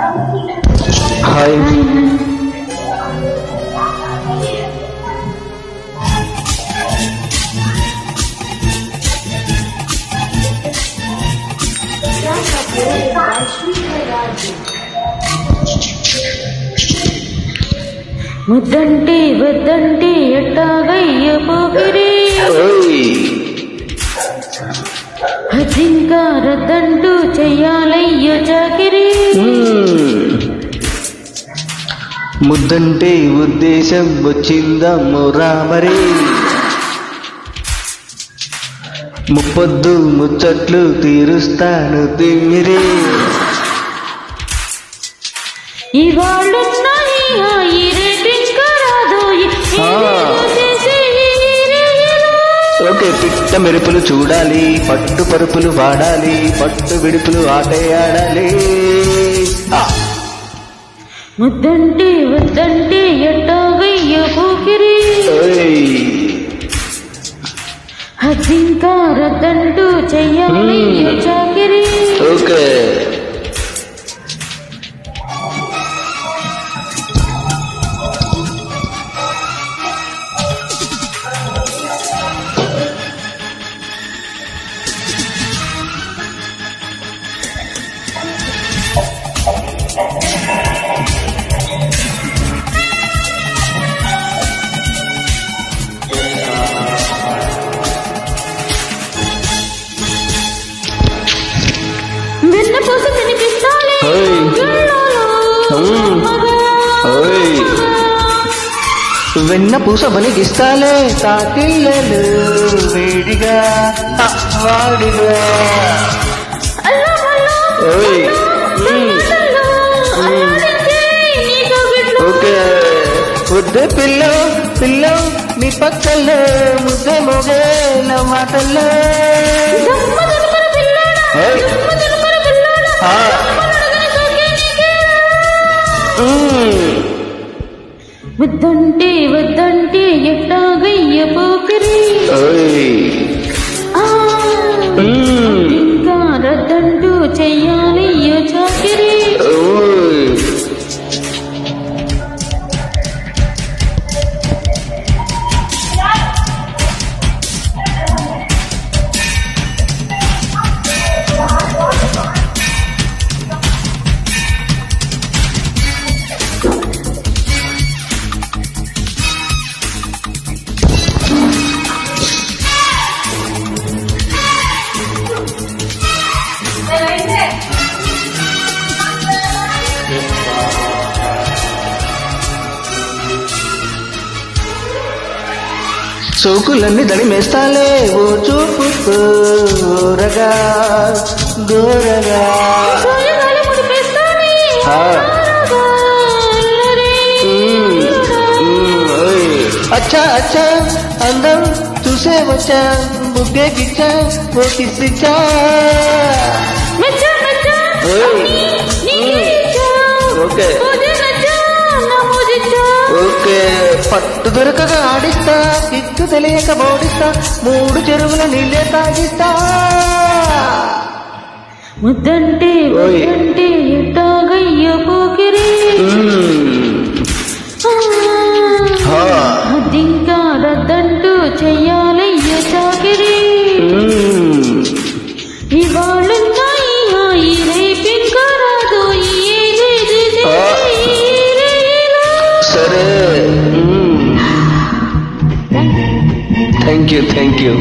Hi. ముద్దంటే వద్దంటే ఎట్టాగయ్య పోకిరి, ఇంకా రద్దంటూ చెయ్యాలయ్య చాకిరి. ముద్దంటే ఉద్దేశం వచ్చిందమ్మో రామరే, ముప్పొద్దు ముచ్చట్లు తీరుస్తాను తిమ్మిరే. ఇవాళ్ళున్నాయి హాయి రేటింకా రాదోయి, ఓకే. పిట్ట మెరుపులు చూడాలి, పట్టు పరుపులు వాడాలి, పట్టు విడుపులు ఆటే ఆడాలి. ముద్దంటే వద్దంటే ఎట్టాగయ్య పోకిరి, ఇంకా రద్దంటూ చెయ్యాలయ్య చాకిరి. ఓకే. వెన్నపూస తినిపిస్తాలే వెన్న పూస బలిగిస్తాలే తాకిళ్ళలు వేడిగా వాడిగా. ఓకే. వద్దే పిల్ల పిల్ల నీ పక్కల్లో ముద్దే మోగే నా మాటల్లో. వద్దంటే వద్దంటే ఎట్టాగయ్య పోకిరి, ఇంకా రద్దంటూ చెయ్యాలయ్య చాకిరి. సోకులన్నీ దడిమేస్తాలే ఓ చూపు దూరగా దూరగా. అచ్చా అచ్చా అందం చూసే వచ్చా, బుగ్గే గిచ్చా ఓ కిస్సిచ్చా. Okay okay. పట్టు దొరకగా ఆడిస్తా, కిక్కు తెలియక బోడిస్తా, 3 చెరువుల నీళ్ళే తాగిస్తా. ముద్దంటే వద్దంటే ఎట్టాగయ్య పోకిరి, ఇంకా రద్దంటూ చెయ్యాలయ్య చాకిరి. ఇవాళ్ళున్నాయి హాయి రేపింకా రాదోయి. సరే. Thank you.